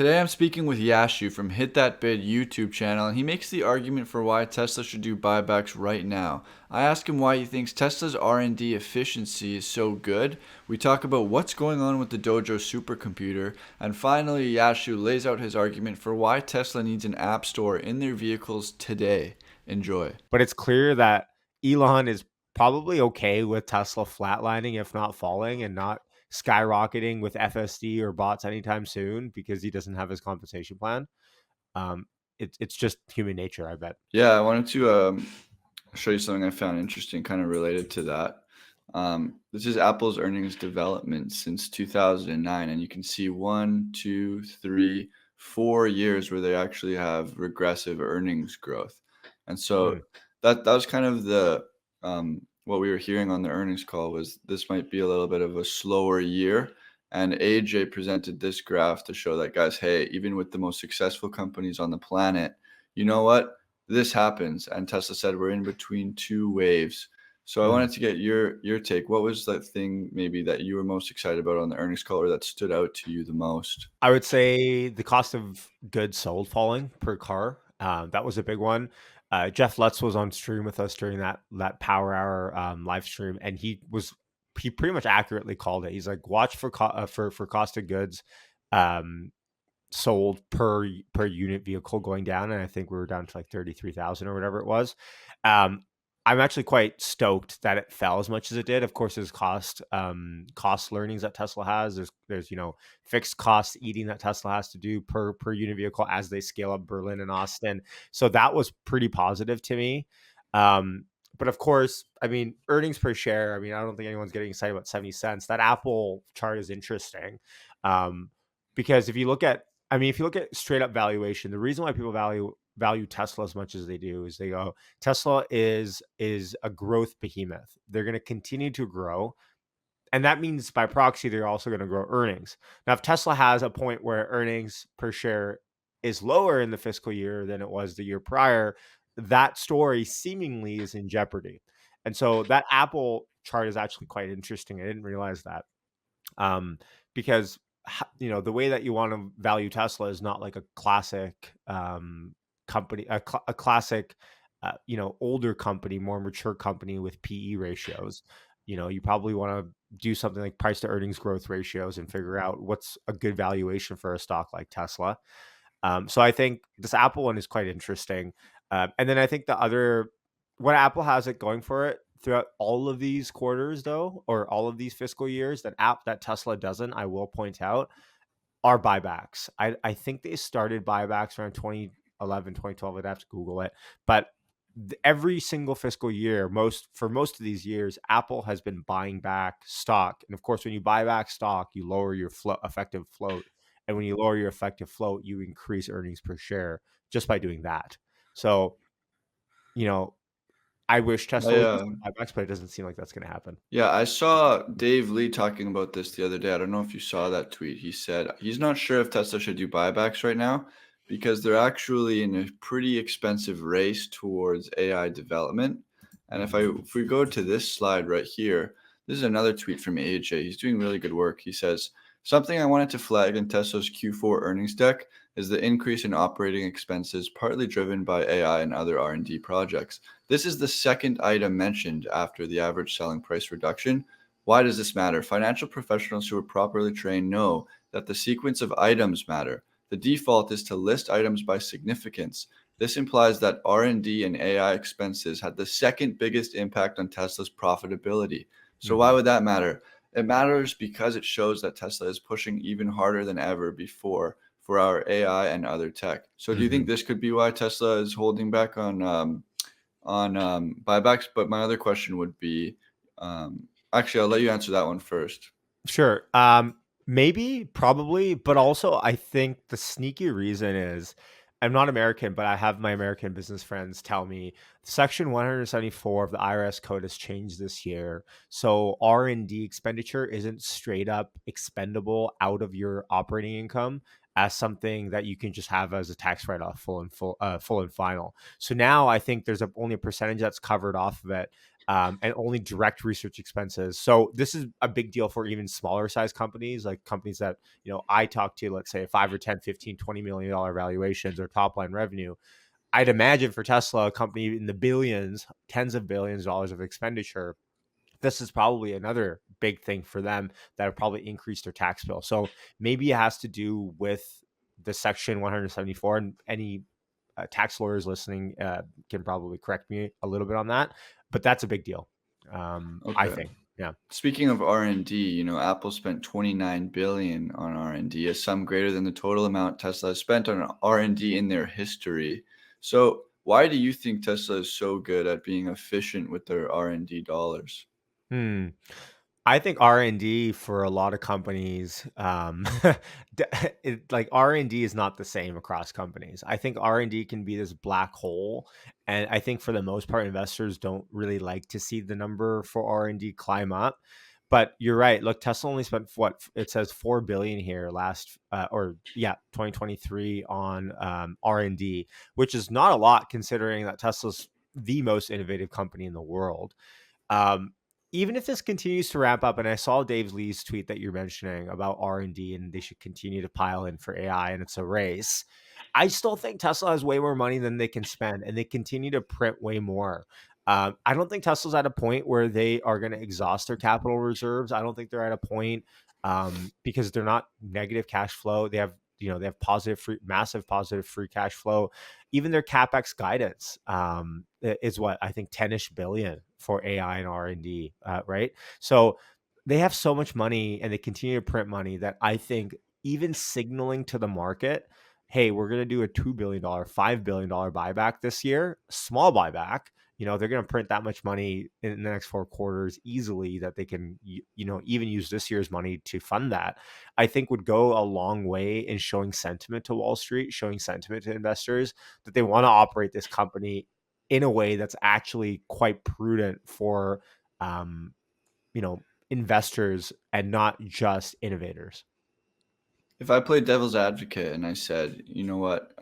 Today I'm speaking with Yashu from Hit That Bid YouTube channel, and he makes the argument for why Tesla should do buybacks right now. I ask him why he thinks Tesla's R&D efficiency is so good. We talk about what's going on with the Dojo supercomputer, and finally Yashu lays out his argument for why Tesla needs an app store in their vehicles today. Enjoy. But it's clear that Elon is probably okay with Tesla flatlining, if not falling, and not skyrocketing with FSD or bots anytime soon because he doesn't have his compensation plan. Um, it's just human nature, I bet. Yeah, I wanted to show you something I found interesting, kind of related to that. This is Apple's earnings development since 2009, and you can see 1, 2, 3, 4 years where they actually have regressive earnings growth. And so Mm. that was kind of the what we were hearing on the earnings call was this might be a little bit of a slower year. And AJ presented this graph to show that, guys, hey, even with the most successful companies on the planet, you know what? This happens. And Tesla said we're in between two waves. So I Mm. wanted to get your take. What was that thing maybe that you were most excited about on the earnings call or that stood out to you the most? I would say the cost of goods sold falling per car. That was a big one. Jeff Lutz was on stream with us during that Power Hour live stream, and he pretty much accurately called it. He's like, watch for cost of goods sold per unit vehicle going down, and I think we were down to like 33,000 or whatever it was. I'm actually quite stoked that it fell as much as it did. Of course, there's cost learnings that Tesla has. There's fixed cost eating that Tesla has to do per unit vehicle as they scale up Berlin and Austin. So that was pretty positive to me. But of course, I mean, earnings per share. I mean, I don't think anyone's getting excited about 70 cents. That Apple chart is interesting, because if you look at straight up valuation, the reason why people value Tesla as much as they do is they go, Tesla is a growth behemoth. They're going to continue to grow. And that means by proxy, they're also going to grow earnings. Now, if Tesla has a point where earnings per share is lower in the fiscal year than it was the year prior, that story seemingly is in jeopardy. And so that Apple chart is actually quite interesting. I didn't realize that. Because the way that you want to value Tesla is not like a classic company, a classic, older company, more mature company with PE ratios. You probably want to do something like price to earnings growth ratios and figure out what's a good valuation for a stock like Tesla. So I think this Apple one is quite interesting. And then I think what Apple has it going for it throughout all of these quarters, though, or all of these fiscal years, that Tesla doesn't, I will point out, are buybacks. I think they started buybacks around 2011, 2012. I'd have to Google it. But every single fiscal year, for most of these years, Apple has been buying back stock. And of course, when you buy back stock, you lower your effective float. And when you lower your effective float, you increase earnings per share just by doing that. So, I wish Tesla would do I some buybacks, but it doesn't seem like that's going to happen. Yeah, I saw Dave Lee talking about this the other day. I don't know if you saw that tweet. He said he's not sure if Tesla should do buybacks right now because they're actually in a pretty expensive race towards AI development. And if we go to this slide right here, this is another tweet from AJ. He's doing really good work. He says, something I wanted to flag in Tesla's Q4 earnings deck is the increase in operating expenses, partly driven by AI and other R&D projects. This is the second item mentioned after the average selling price reduction. Why does this matter? Financial professionals who are properly trained know that the sequence of items matter. The default is to list items by significance. This implies that R&D and AI expenses had the second biggest impact on Tesla's profitability. So why Mhm. would that matter? It matters because it shows that Tesla is pushing even harder than ever before for our AI and other tech. So do you think Mhm. this could be why Tesla is holding back on buybacks? But my other question would be, actually, I'll let you answer that one first. Sure. Maybe, probably, but also I think the sneaky reason is I'm not American, but I have my American business friends tell me Section 174 of the IRS code has changed this year. So R&D expenditure isn't straight up expendable out of your operating income as something that you can just have as a tax write-off full and final. So now I think there's only a percentage that's covered off of it. and only direct research expenses. So this is a big deal for even smaller size companies, like companies that, I talk to, let's say 5 or 10, 15, $20 million valuations or top line revenue. I'd imagine for Tesla, a company in the billions, tens of billions of dollars of expenditure, this is probably another big thing for them that would probably increase their tax bill. So maybe it has to do with the Section 174, and any tax lawyers listening can probably correct me a little bit on that, but that's a big deal. I Okay. think. Yeah. Speaking of R&D, Apple spent 29 billion on R&D, a sum greater than the total amount Tesla has spent on R&D in their history. So, why do you think Tesla is so good at being efficient with their R&D dollars? Hmm. I think R&D for a lot of companies, d like R&D is not the same across companies. I think R&D can be this black hole, and I think for the most part, investors don't really like to see the number for R&D climb up. But you're right. Look, Tesla only spent what it says 4 billion here last, or yeah, 2023 on R&D, which is not a lot considering that Tesla's the most innovative company in the world. Um, Even if this continues to ramp up, and I saw Dave Lee's tweet that you're mentioning about R&D, and they should continue to pile in for AI, and it's a race. I still think Tesla has way more money than they can spend, and they continue to print way more. I don't think Tesla's at a point where they are going to exhaust their capital reserves. I don't think they're at a point, because they're not negative cash flow. They have, they have massive positive free cash flow. Even their capex guidance is what I think 10ish billion for AI and R&D, right? So they have so much money and they continue to print money that I think even signaling to the market, hey, we're going to do a $2 billion, $5 billion buyback this year, small buyback. They're going to print that much money in the next 4 quarters easily that they can, even use this year's money to fund that. I think would go a long way in showing sentiment to Wall Street, showing sentiment to investors that they want to operate this company in a way that's actually quite prudent for, um, investors and not just innovators. If I played devil's advocate and I said, you know what,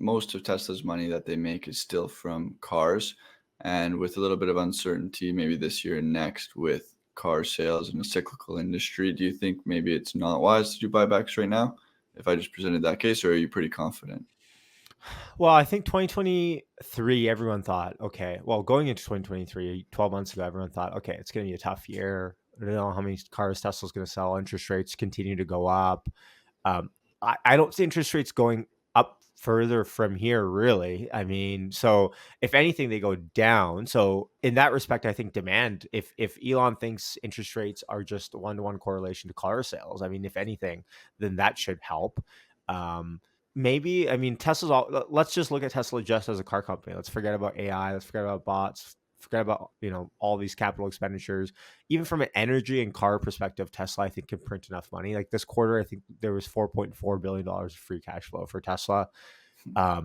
most of Tesla's money that they make is still from cars, and with a little bit of uncertainty, maybe this year and next with car sales in a cyclical industry, do you think maybe it's not wise to do buybacks right now? If I just presented that case, or are you pretty confident? Well, I think 2023, everyone thought, okay, well, going into 2023, 12 months ago, everyone thought, okay, it's going to be a tough year. I don't know how many cars Tesla's going to sell. Interest rates continue to go up. Um, I don't see interest rates going up further from here, really. I mean, so if anything, they go down. So in that respect, I think demand, if Elon thinks interest rates are just one-to-one correlation to car sales, I mean, if anything, then that should help. Um, Maybe, I mean, Tesla's all, let's just look at Tesla just as a car company. Let's forget about AI. Let's forget about bots. Forget about, all these capital expenditures. Even from an energy and car perspective, Tesla, I think, can print enough money. Like this quarter, I think there was $4.4 billion of free cash flow for Tesla. I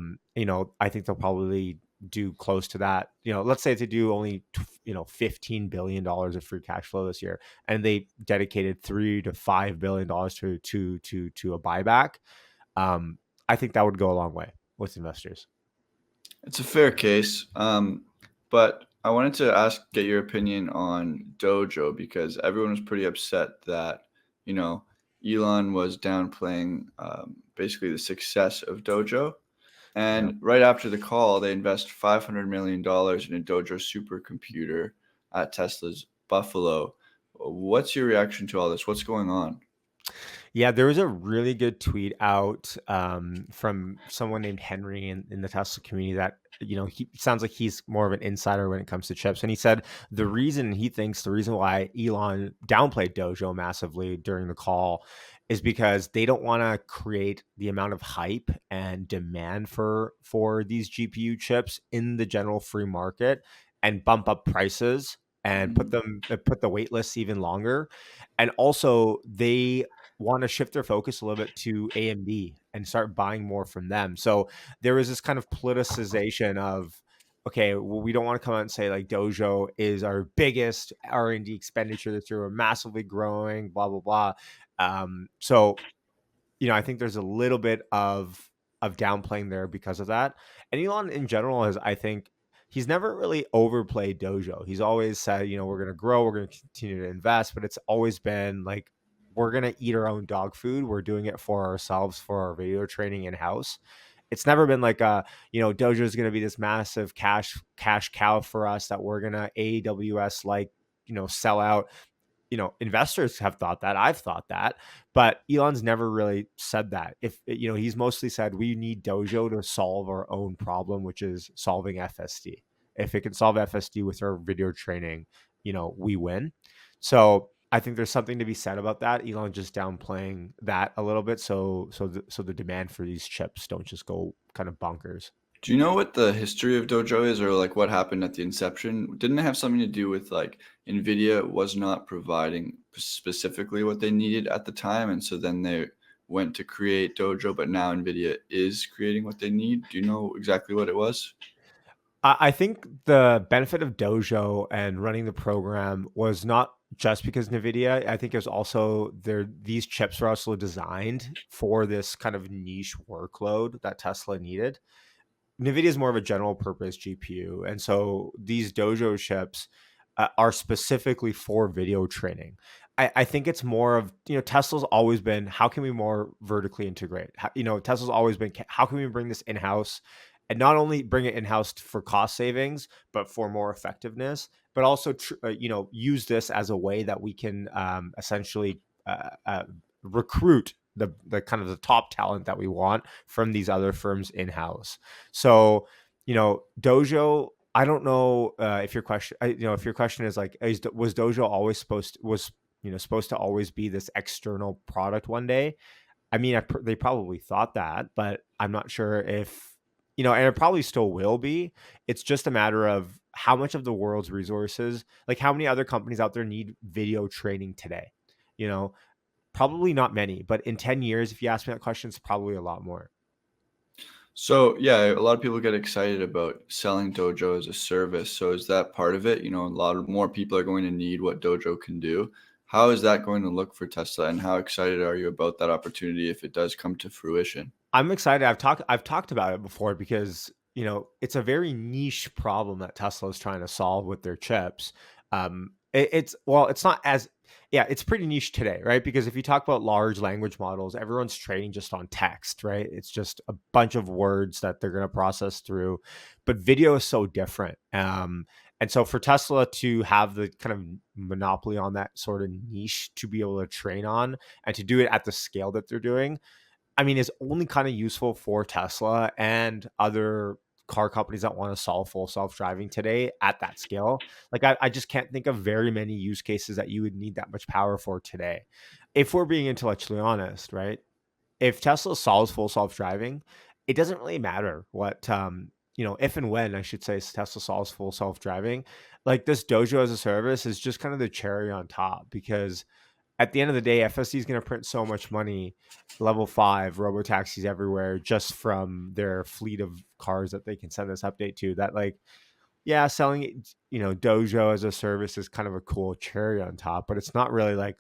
think they'll probably do close to that. Let's say they do only, $15 billion of free cash flow this year, and they dedicated $3 to $5 billion to a buyback. Um, I think that would go a long way with investors. It's a fair case. But I wanted to get your opinion on Dojo because everyone was pretty upset that, you know, Elon was downplaying basically the success of Dojo. Yeah. And right after the call, they invest $500 million in a Dojo supercomputer at Tesla's Buffalo. What's your reaction to all this? What's going on? Yeah, there was a really good tweet out from someone named Henry in the Tesla community that, he sounds like he's more of an insider when it comes to chips. And he said the reason why Elon downplayed Dojo massively during the call is because they don't want to create the amount of hype and demand for these GPU chips in the general free market and bump up prices and Mhm. put the wait lists even longer. And also they want to shift their focus a little bit to AMD and start buying more from them. So there was this kind of politicization of, okay, well, we don't want to come out and say like Dojo is our biggest R&D expenditure this year. We're massively growing, blah, blah, blah. So, I think there's a little bit of downplaying there because of that. And Elon in general has, I think, he's never really overplayed Dojo. He's always said, we're going to grow, we're going to continue to invest, but it's always been like, we're going to eat our own dog food. We're doing it for ourselves, for our video training in house. It's never been like Dojo is going to be this massive cash cow for us that we're going to AWS like, sell out. Investors have thought that. I've thought that, but Elon's never really said that. If he's mostly said we need Dojo to solve our own problem, which is solving FSD. If it can solve FSD with our video training, we win. So I think there's something to be said about that. Elon just downplaying that a little bit, so the demand for these chips don't just go kind of bonkers. Do you know what the history of Dojo is, or like what happened at the inception? Didn't it have something to do with like NVIDIA was not providing specifically what they needed at the time, and so then they went to create Dojo, but now NVIDIA is creating what they need? Do you know exactly what it was? I think the benefit of Dojo and running the program was not just because NVIDIA. I think it was also these chips were also designed for this kind of niche workload that Tesla needed. NVIDIA is more of a general purpose GPU. And so these Dojo chips are specifically for video training. I think it's more of, Tesla's always been, how can we more vertically integrate? Tesla's always been, how can we bring this in-house and not only bring it in-house for cost savings, but for more effectiveness, but also, use this as a way that we can essentially recruit the kind of the top talent that we want from these other firms in-house. So, Dojo, I don't know if your question, if your question is like, was Dojo always supposed to always be this external product one day? I mean, they probably thought that, but I'm not sure if, and it probably still will be. It's just a matter of how much of the world's resources, like how many other companies out there need video training today? Probably not many, but in 10 years, if you ask me that question, it's probably a lot more. So yeah, a lot of people get excited about selling Dojo as a service. So is that part of it? A lot of more people are going to need what Dojo can do. How is that going to look for Tesla, and how excited are you about that opportunity if it does come to fruition? I'm excited. I've talked about it before because, it's a very niche problem that Tesla is trying to solve with their chips. It's not as, yeah, it's pretty niche today, right? Because if you talk about large language models, everyone's training just on text, right? It's just a bunch of words that they're going to process through. But video is so different. And so for Tesla to have the kind of monopoly on that sort of niche to be able to train on and to do it at the scale that they're doing, I mean, is only kind of useful for Tesla and other car companies that want to solve full self-driving today at that scale. Like I just can't think of very many use cases that you would need that much power for today. If we're being intellectually honest, right? If Tesla solves full self-driving, it doesn't really matter what if and when, I should say, Tesla solves full self-driving. Like this Dojo as a service is just kind of the cherry on top, because at the end of the day, FSD is going to print so much money, level 5 robo-taxis everywhere, just from their fleet of cars that they can send this update to, that like, yeah, selling it, Dojo as a service is kind of a cool cherry on top, but it's not really like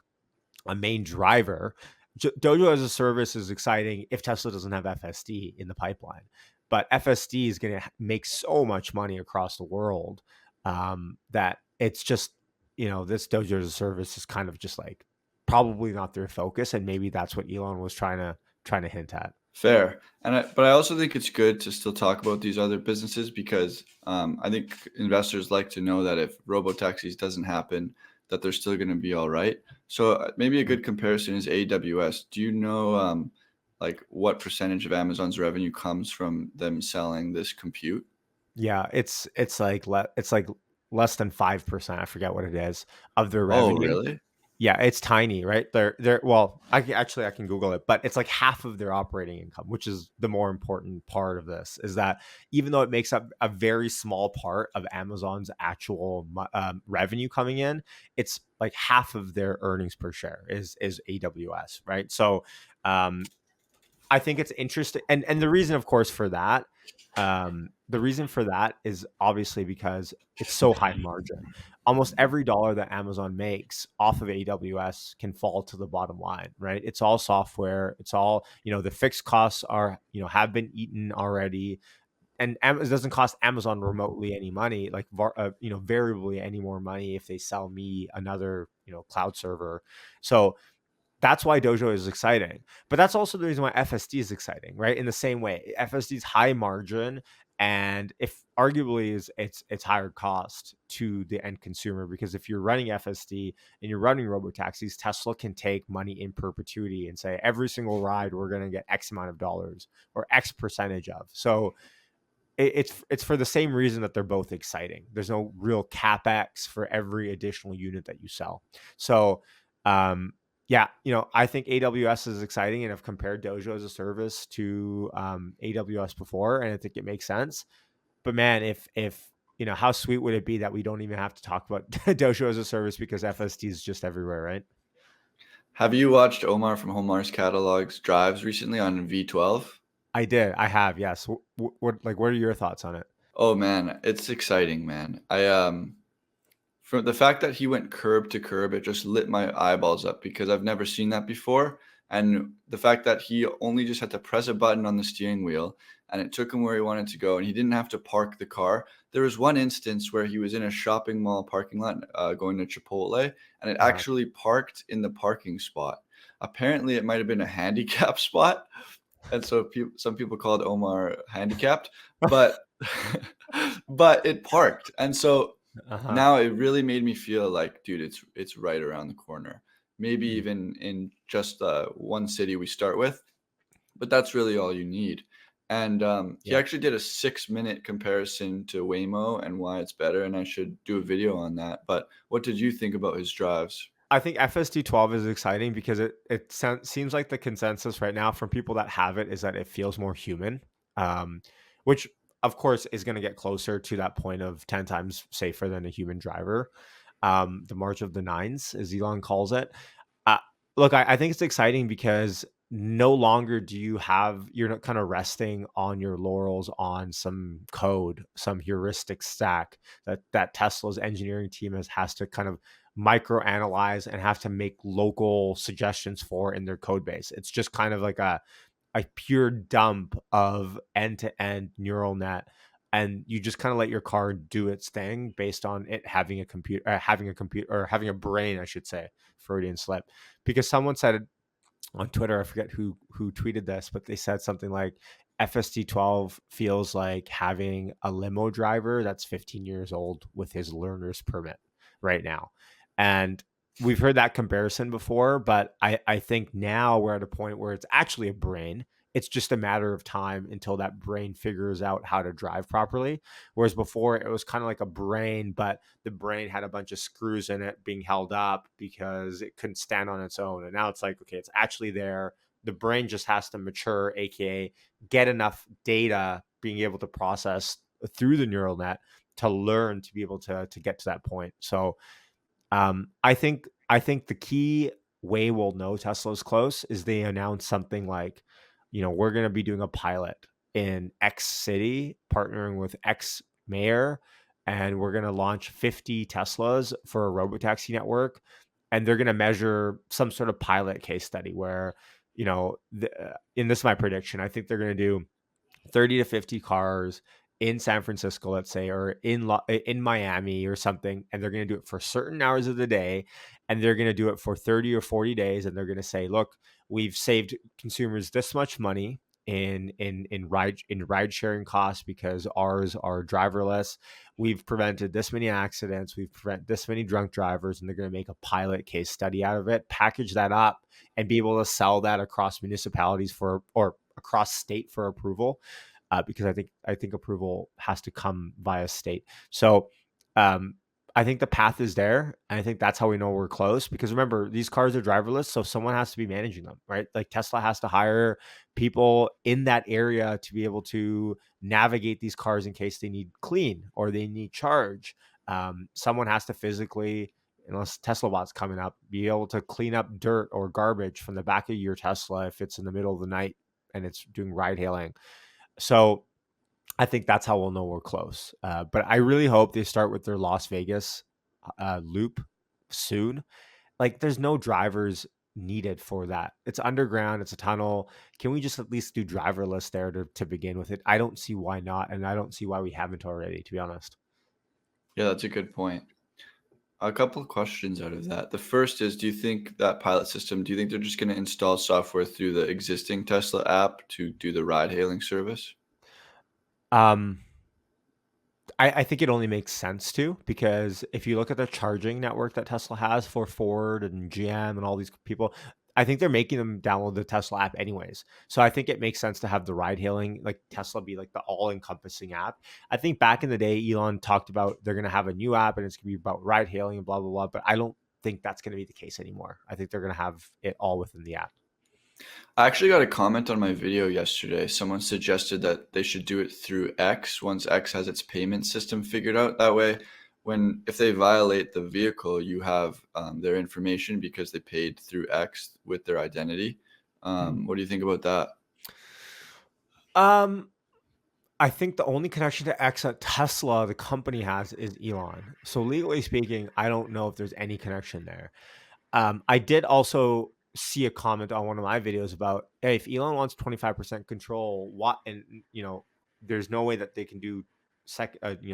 a main driver. Dojo as a service is exciting if Tesla doesn't have FSD in the pipeline, but FSD is going to make so much money across the world that it's just, this Dojo as a service is kind of just like probably not their focus, and maybe that's what Elon was trying to hint at. Fair. But I also think it's good to still talk about these other businesses because I think investors like to know that if robo-taxis doesn't happen, that they're still going to be all right. So maybe a good comparison is AWS. Do you know like what percentage of Amazon's revenue comes from them selling this compute? Yeah, it's like less than 5%. I forget what it is of their Oh, revenue. really? Yeah, it's tiny, right? They're well, I can Google it, but it's like half of their operating income, which is the more important part of this, is that even though it makes up a very small part of Amazon's actual revenue coming in, it's like half of their earnings per share is AWS, right? So I think it's interesting, and the reason, of course, for that, the reason for that is obviously because it's so high margin. Almost every dollar that Amazon makes off of AWS can fall to the bottom line, right? It's all software. It's all, the fixed costs are, have been eaten already. it doesn't cost Amazon remotely any money, like variably any more money if they sell me another cloud server. So that's why Dojo is exciting. But that's also the reason why FSD is exciting, right? In the same way, FSD is high margin, and if arguably is it's higher cost to the end consumer, because if you're running FSD and you're running robo-taxis, Tesla can take money in perpetuity and say every single ride we're going to get X amount of dollars or X percentage of. So it's for the same reason that they're both exciting. There's no real capex for every additional unit that you sell. So, yeah, I think AWS is exciting, and I've compared Dojo as a service to AWS before, and I think it makes sense. But man, if how sweet would it be that we don't even have to talk about Dojo as a service because FSD is just everywhere, right? Have you watched Omar from Omar's Catalog's drives recently on V12? I did. I have. Yes. What are your thoughts on it? Oh man, it's exciting, man. From the fact that he went curb to curb, it just lit my eyeballs up because I've never seen that before. And the fact that he only just had to press a button on the steering wheel and it took him where he wanted to go, and he didn't have to park the car. There was one instance where he was in a shopping mall parking lot going to Chipotle, and it Uh-huh. actually parked in the parking spot. Apparently, it might have been a handicap spot, and so some people called Omar handicapped, but but it parked, and so Uh-huh. now it really made me feel like, dude, it's right around the corner. Maybe Mm. even in just one city we start with, but that's really all you need. And he Yeah. actually did a 6-minute comparison to Waymo and why it's better, and I should do a video on that. But what did you think about his drives? I think FSD 12 is exciting because seems like the consensus right now from people that have it is that it feels more human, um, which of course is going to get closer to that point of 10 times safer than a human driver. The March of the Nines, as Elon calls it. Uh, Look, I think it's exciting because no longer you're not kind of resting on your laurels on some code, some heuristic stack that Tesla's engineering team has to kind of micro analyze and have to make local suggestions for in their code base. It's just kind of like a pure dump of end to end neural net, and you just kind of let your car do its thing based on it having a computer, or having a brain, I should say. Freudian slip, because someone said on Twitter, I forget who tweeted this, but they said something like FSD 12 feels like having a limo driver that's 15 years old with his learner's permit right now. And we've heard that comparison before, but I think now we're at a point where it's actually a brain. It's just a matter of time until that brain figures out how to drive properly. Whereas before it was kind of like a brain, but the brain had a bunch of screws in it being held up because it couldn't stand on its own. And now it's like, okay, it's actually there. The brain just has to mature, aka get enough data being able to process through the neural net to learn to be able to get to that point. So I think the key way we'll know Tesla's close is they announce something like, we're going to be doing a pilot in X city, partnering with X mayor, and we're going to launch 50 Teslas for a robotaxi network, and they're going to measure some sort of pilot case study where, in this is my prediction, I think they're going to do 30 to 50 cars in San Francisco, let's say, or in Miami or something, and they're going to do it for certain hours of the day, and they're going to do it for 30 or 40 days, and they're going to say, look, we've saved consumers this much money in ride sharing costs because ours are driverless. We've prevented this many accidents, we've prevented this many drunk drivers, and they're going to make a pilot case study out of it, package that up, and be able to sell that across municipalities or across state for approval, because I think approval has to come via state. So um, I think the path is there, and I think that's how we know we're close. Because remember, these cars are driverless, so someone has to be managing them, right? Like Tesla has to hire people in that area to be able to navigate these cars in case they need clean or they need charge. Someone has to physically, unless Tesla Bot's coming up, be able to clean up dirt or garbage from the back of your Tesla if it's in the middle of the night and it's doing ride hailing. So I think that's how we'll know we're close. But I really hope they start with their Las Vegas loop soon. Like, there's no drivers needed for that? It's underground, it's a tunnel. Can we just at least do driverless there to begin with it? I don't see why not, and I don't see why we haven't already, to be honest. Yeah, that's a good point. A couple of questions out of that. The first is, do you think that pilot system, do you think they're just going to install software through the existing Tesla app to do the ride hailing service? Um, I think it only makes sense to, because if you look at the charging network that Tesla has for Ford and GM and all these people, I think they're making them download the Tesla app anyways. So I think it makes sense to have the ride hailing, like Tesla, be like the all encompassing app. I think back in the day, Elon talked about they're going to have a new app and it's going to be about ride hailing and blah, blah, blah. But I don't think that's going to be the case anymore. I think they're going to have it all within the app. I actually got a comment on my video yesterday. Someone suggested that they should do it through X once X has its payment system figured out. That way, if they violate the vehicle, you have their information because they paid through X with their identity. What do you think about that? Um, I think the only connection to X that Tesla, the company, has is Elon. So legally speaking, I don't know if there's any connection there. I did also see a comment on one of my videos about, hey, if Elon wants 25% control, what, and there's no way that they can do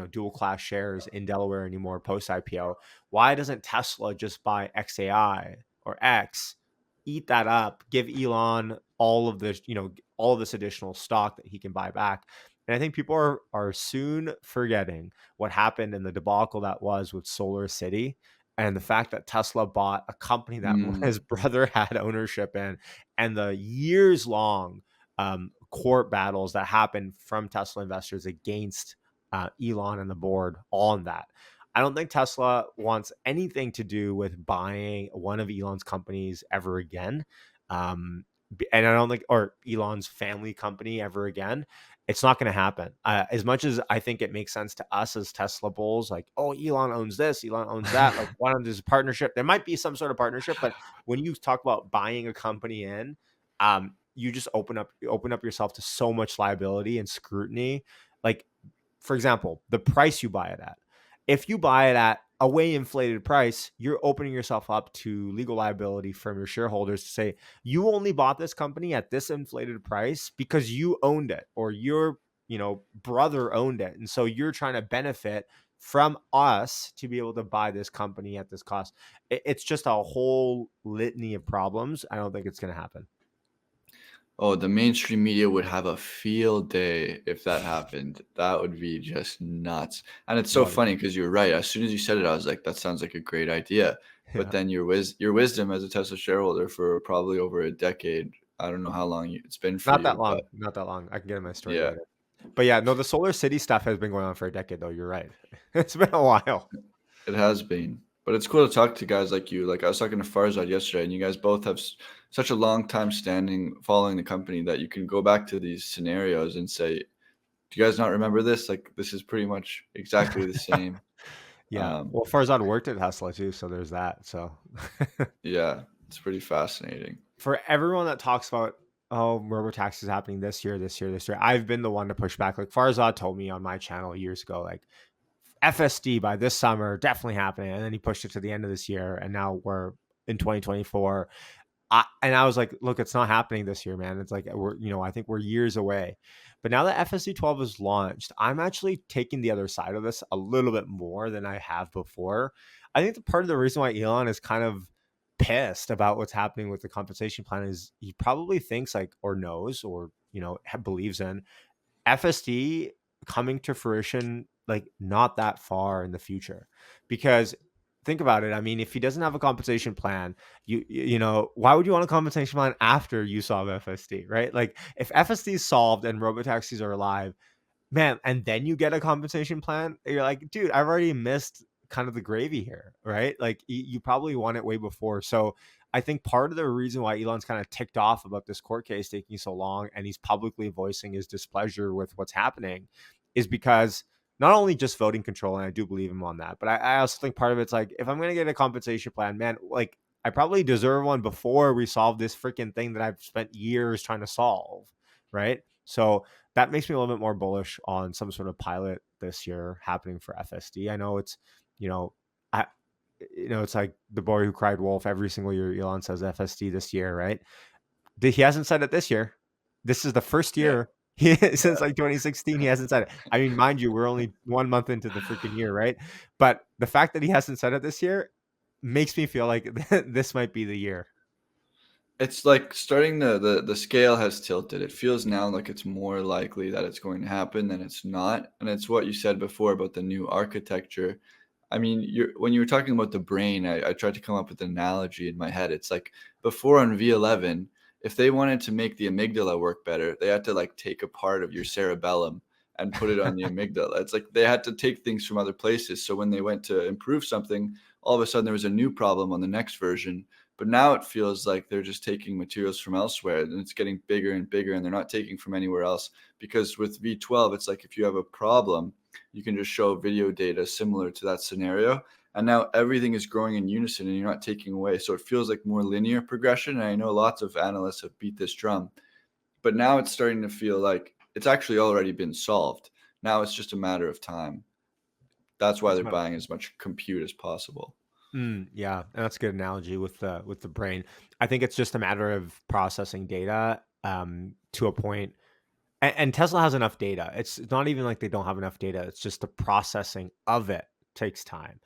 dual class shares in Delaware anymore post IPO. Why doesn't Tesla just buy XAI or X, eat that up, give Elon all of this, all of this additional stock that he can buy back? And I think people are soon forgetting what happened in the debacle that was with Solar City, and the fact that Tesla bought a company that Mm, his brother had ownership in, and the years long court battles that happened from Tesla investors against Elon and the board on that. I don't think Tesla wants anything to do with buying one of Elon's companies ever again. And I don't think, or Elon's family company ever again. It's not going to happen. As much as I think it makes sense to us as Tesla bulls, like, oh, Elon owns this, Elon owns that. Like, why don't there's a partnership? There might be some sort of partnership, but when you talk about buying a company in, you just open up yourself to so much liability and scrutiny. Like, for example, the price you buy it at. If you buy it at a way inflated price, you're opening yourself up to legal liability from your shareholders to say, you only bought this company at this inflated price because you owned it, or your brother owned it, and so you're trying to benefit from us to be able to buy this company at this cost. It's just a whole litany of problems. I don't think it's going to happen. oh, the mainstream media would have a field day if that happened. That would be just nuts. And it's so Well, funny because you're right. As soon as you said it, I was like, that sounds like a great idea. But yeah, then your wisdom as a Tesla shareholder for probably over a decade, I don't know how long it's been for not that you, but long, not that long. I can get in my story yeah, later. But yeah, no, the Solar City stuff has been going on for a decade, though. You're right. It's been a while. it has been. But it's cool to talk to guys like you. Like I was talking to Farzad yesterday, and you guys both have such a long time standing following the company that you can go back to these scenarios and say, do you guys not remember this? Like this is pretty much exactly the same. Yeah. Um, Well, Farzad worked at Tesla too, so there's that. So yeah, it's pretty fascinating. for everyone that talks about, oh, robo-tax is happening this year, this year, this year, I've been the one to push back. Like Farzad told me on my channel years ago, like FSD by this summer, definitely happening. And then he pushed it to the end of this year, and now we're in 2024. And I was like, look, it's not happening this year, man. It's like I think we're years away. But now that FSD 12 is launched, I'm actually taking the other side of this a little bit more than I have before. I think the part of the reason why Elon is kind of pissed about what's happening with the compensation plan is he probably thinks, like, or knows, or believes in FSD coming to fruition, like, not that far in the future. Because think about it. I mean, if he doesn't have a compensation plan, why would you want a compensation plan after you solve FSD, right? Like, if FSD is solved and robotaxis are alive, man, and then you get a compensation plan, you're like, dude, I've already missed kind of the gravy here, right? Like, you probably won it way before. So I think part of the reason why Elon's kind of ticked off about this court case taking so long, and he's publicly voicing his displeasure with what's happening, is because not only just voting control, and I do believe him on that, but I also think part of it's like, if I'm going to get a compensation plan, man, like, I probably deserve one before we solve this freaking thing that I've spent years trying to solve, right? So that makes me a little bit more bullish on some sort of pilot this year happening for FSD. I know it's, you know, I it's like the boy who cried wolf. Every single year, Elon says FSD this year, right? He hasn't said it this year. This is the first Yeah. year since like 2016 he hasn't said it. I mean, mind you, we're only 1 month into the freaking year, right? But the fact that he hasn't said it this year makes me feel like this might be the year. It's like starting the scale has tilted. It feels now like it's more likely that it's going to happen than it's not. And it's what you said before about the new architecture. I mean, when you were talking about the brain, I tried to come up with an analogy in my head. It's like before on V11, if they wanted to make the amygdala work better, they had to like take a part of your cerebellum and put it on the amygdala. It's like they had to take things from other places. So when they went to improve something, all of a sudden there was a new problem on the next version, but now it feels like they're just taking materials from elsewhere and it's getting bigger and bigger and they're not taking from anywhere else. Because with V12, it's like if you have a problem, you can just show video data similar to that scenario. And now everything is growing in unison and you're not taking away. So it feels like more linear progression. And I know lots of analysts have beat this drum, but now it's starting to feel like it's actually already been solved. Now it's just a matter of time. That's why It's they're about buying as much compute as possible. yeah, and that's a good analogy with the brain. I think it's just a matter of processing data to a point. And Tesla has enough data. It's not even like they don't have enough data. It's just the processing of it takes time.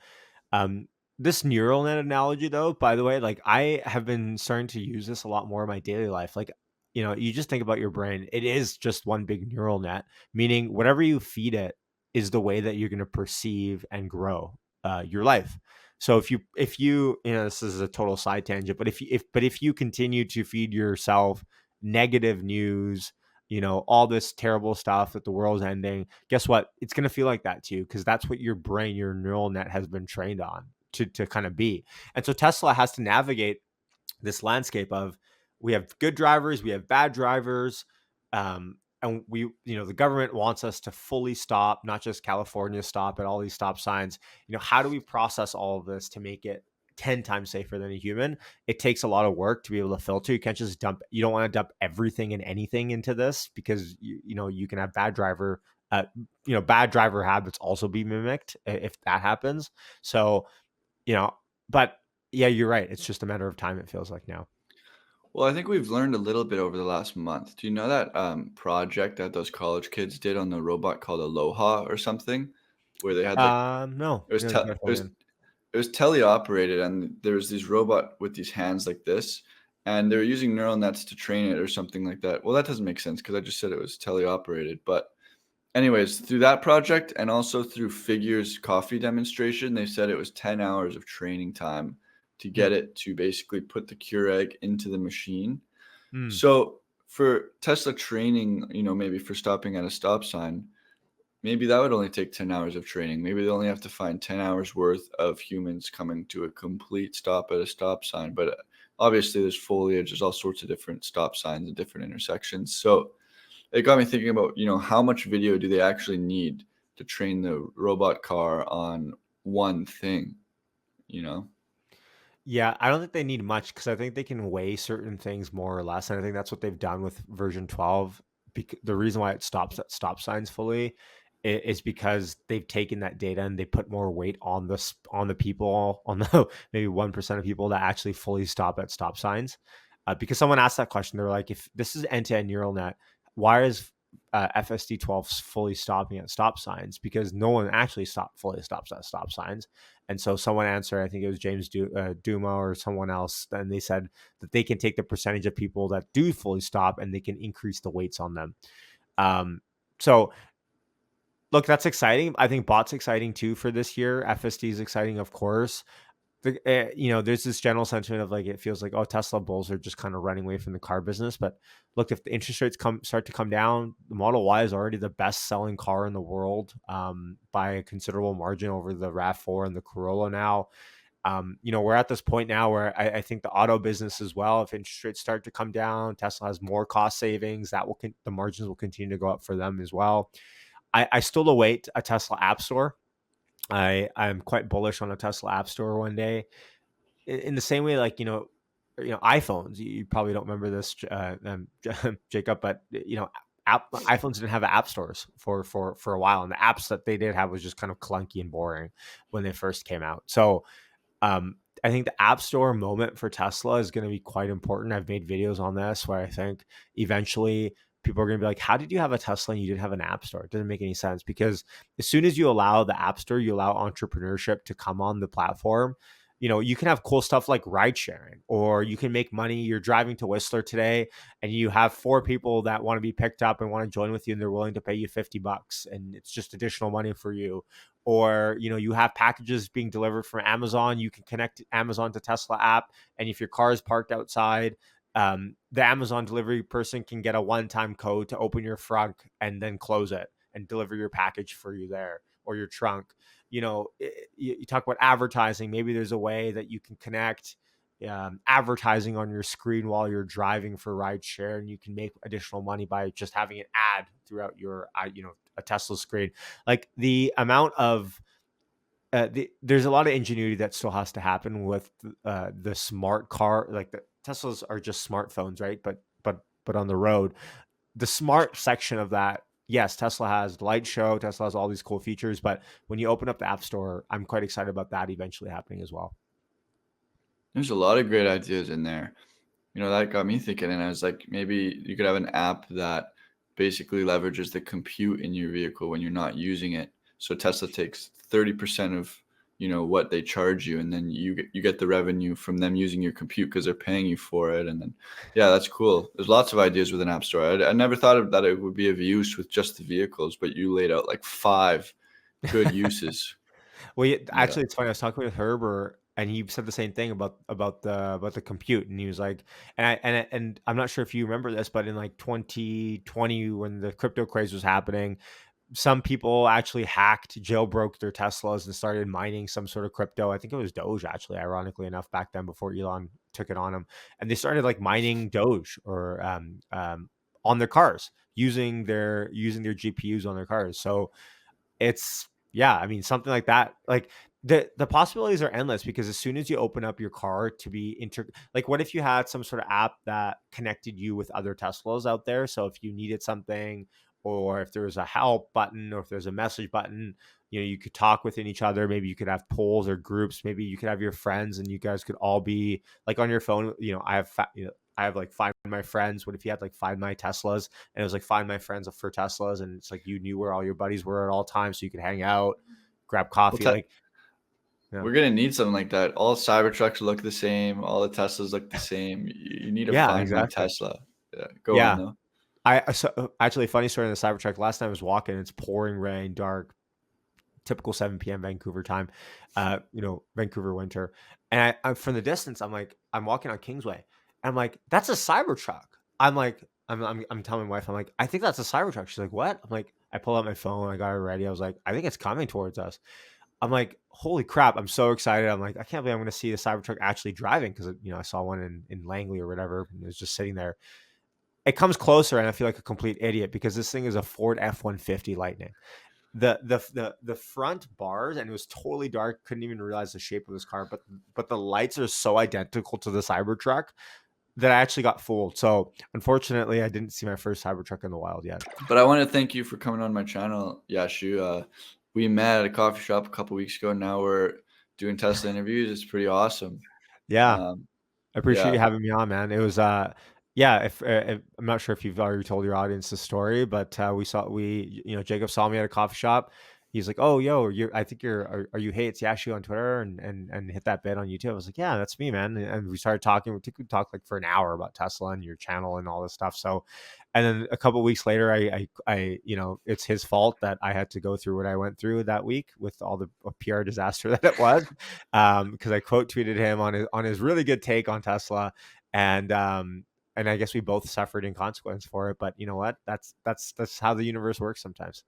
Um, this neural net analogy, though, by the way, like I have been starting to use this a lot more in my daily life. Like, you just think about your brain. It is just one big neural net, meaning whatever you feed it is the way that you're going to perceive and grow your life. So if you this is a total side tangent, but if you continue to feed yourself negative news, all this terrible stuff that the world's ending, guess what? It's going to feel like that to you because that's what your brain, your neural net has been trained on to kind of be. And so Tesla has to navigate this landscape of we have good drivers, we have bad drivers. And the government wants us to fully stop, not just California stop at all these stop signs. How do we process all of this to make it 10 times safer than a human? It takes a lot of work to be able to filter. You can't just you don't want to dump everything and anything into this because you can have bad driver habits also be mimicked if that happens. So, you know, but yeah, you're right. It's just a matter of time, it feels like now. Well, I think we've learned a little bit over the last month. Do you know that project that those college kids did on the robot called Aloha or something, where they had like No, it was no, you te- gotta it fill me was in. it was teleoperated, and there was these robot with these hands like this, and they were using neural nets to train it or something like that. Well, that doesn't make sense because I just said it was teleoperated. But anyways, through that project and also through Figure's coffee demonstration, they said it was 10 hours of training time to Mm, get it to basically put the Keurig into the machine. mm. So for Tesla training, maybe for stopping at a stop sign, maybe that would only take 10 hours of training. Maybe they only have to find 10 hours worth of humans coming to a complete stop at a stop sign. But obviously, there's foliage, there's all sorts of different stop signs and different intersections. So it got me thinking about, how much video do they actually need to train the robot car on one thing, you know? Yeah, I don't think they need much because I think they can weigh certain things more or less, and I think that's what they've done with version 12. The reason why it stops at stop signs fully is because they've taken that data and they put more weight on the people, on the maybe 1% of people that actually fully stop at stop signs. Because someone asked that question, they're like, if this is end-to-end neural net, why is FSD 12 fully stopping at stop signs? Because no one actually fully stops at stop signs. And so someone answered, I think it was James Duma or someone else, and they said that they can take the percentage of people that do fully stop and they can increase the weights on them. So look, that's exciting. I think bot's exciting too for this year. FSD is exciting, of course. There's this general sentiment of like it feels like, oh, Tesla bulls are just kind of running away from the car business. But look, if the interest rates start to come down, the Model Y is already the best selling car in the world by a considerable margin over the Rav4 and the Corolla now. We're at this point now where I think the auto business as well, if interest rates start to come down, Tesla has more cost savings, the margins will continue to go up for them as well. I still await a Tesla app store. I'm quite bullish on a Tesla app store one day. In the same way, like iPhones. You probably don't remember this, Jacob, but iPhones didn't have app stores for a while, and the apps that they did have was just kind of clunky and boring when they first came out. So I think the App Store moment for Tesla is going to be quite important. I've made videos on this where I think eventually people are going to be like, how did you have a Tesla and you didn't have an App Store? It doesn't make any sense, because as soon as you allow the App Store, you allow entrepreneurship to come on the platform. You can have cool stuff like ride sharing, or you can make money. You're driving to Whistler today and you have 4 people that want to be picked up and want to join with you, and they're willing to pay you $50, and it's just additional money for you. Or you have packages being delivered from Amazon. You can connect Amazon to Tesla app, and if your car is parked outside, the Amazon delivery person can get a one-time code to open your front and then close it and deliver your package for you there, or your trunk. You talk about advertising. Maybe there's a way that you can connect advertising on your screen while you're driving for rideshare, and you can make additional money by just having an ad throughout your a Tesla screen. Like the amount of there's a lot of ingenuity that still has to happen with the smart car. Like the Teslas are just smartphones, right? But on the road, the smart section of that, yes, Tesla has light show, Tesla has all these cool features, but when you open up the App Store, I'm quite excited about that eventually happening as well. There's a lot of great ideas in there. That got me thinking, and I was like, maybe you could have an app that basically leverages the compute in your vehicle when you're not using it. So Tesla takes 30% of, what they charge you, and then you get the revenue from them using your compute because they're paying you for it. And then, yeah, that's cool. There's lots of ideas with an app store. I never thought of that it would be of use with just the vehicles, but you laid out like 5 good uses. Well, yeah, Yeah. actually, it's funny. I was talking with Herbert, and he said the same thing about the compute, and he was like, and I'm not sure if you remember this, but in like 2020, when the crypto craze was happening, some people actually hacked, jailbroke their Teslas and started mining some sort of crypto. I think it was Doge, actually, ironically enough, back then before Elon took it on him, and they started like mining Doge or on their cars using their GPUs on their cars. So it's yeah, I mean, something like that, like the possibilities are endless, because as soon as you open up your car to be like, what if you had some sort of app that connected you with other Teslas out there? So if you needed something, or if there was a help button, or if there's a message button, you could talk within each other. Maybe you could have polls or groups. Maybe you could have your friends and you guys could all be like on your phone. I have like find my friends. What if you had like find my Teslas, and it was like find my friends for Teslas, and it's like you knew where all your buddies were at all times, so you could hang out, grab Well, coffee. Like, yeah, we're gonna need something like that. All Cybertrucks look the same. All the Teslas look the same. You need to yeah, find my exactly. Tesla. Yeah, go on Yeah, though. actually, funny story on the Cybertruck. Last time I was walking, it's pouring rain, dark, typical 7 p.m. Vancouver time, Vancouver winter. And I'm from the distance, I'm walking on Kingsway. And I'm like, that's a Cybertruck. I'm like, I'm telling my wife, I'm like, I think that's a Cybertruck. She's like, what? I'm like, I pull out my phone, I got it ready. I was like, I think it's coming towards us. I'm like, holy crap! I'm so excited. I'm like, I can't believe I'm going to see the Cybertruck actually driving, because I saw one in Langley or whatever, and it was just sitting there. It comes closer, and I feel like a complete idiot, because this thing is a Ford F-150 Lightning. The front bars, and it was totally dark, couldn't even realize the shape of this car, but the lights are so identical to the Cybertruck that I actually got fooled. So unfortunately, I didn't see my first Cybertruck in the wild yet. But I want to thank you for coming on my channel, Yashu. We met at a coffee shop a couple weeks ago. Now we're doing Tesla interviews. It's pretty awesome. Yeah, Um, I appreciate yeah. you having me on, man. It was yeah, if I'm not sure if you've already told your audience the story, but Jacob saw me at a coffee shop. He's like, "Oh, yo, I think are you Hey, it's Yashu on Twitter, and hit that bit on YouTube." I was like, "Yeah, that's me, man." And we started talking. We talked like for an hour about Tesla and your channel and all this stuff. So, and then a couple of weeks later, it's his fault that I had to go through what I went through that week with all the PR disaster that it was, because I quote tweeted him on his really good take on Tesla, and I guess we both suffered in consequence for it. But you know what? That's how the universe works sometimes.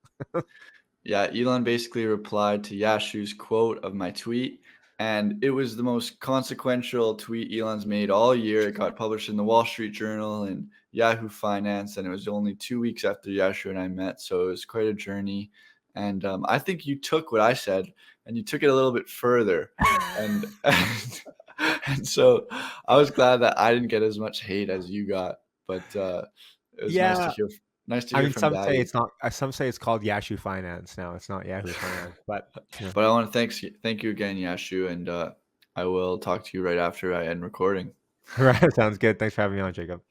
Yeah, Elon basically replied to Yashu's quote of my tweet, and it was the most consequential tweet Elon's made all year. It got published in the Wall Street Journal and Yahoo Finance, and it was only 2 weeks after Yashu and I met, so it was quite a journey. And I think you took what I said and you took it a little bit further, and and so I was glad that I didn't get as much hate as you got, but it was nice to Yeah, hear. Nice to I hear mean, from some say Daddy. it's not. Some say it's called Yashu Finance now. It's not Yahoo Finance, but But I want to thank you again, Yashu, and I will talk to you right after I end recording. Right, sounds good. Thanks for having me on, Jacob.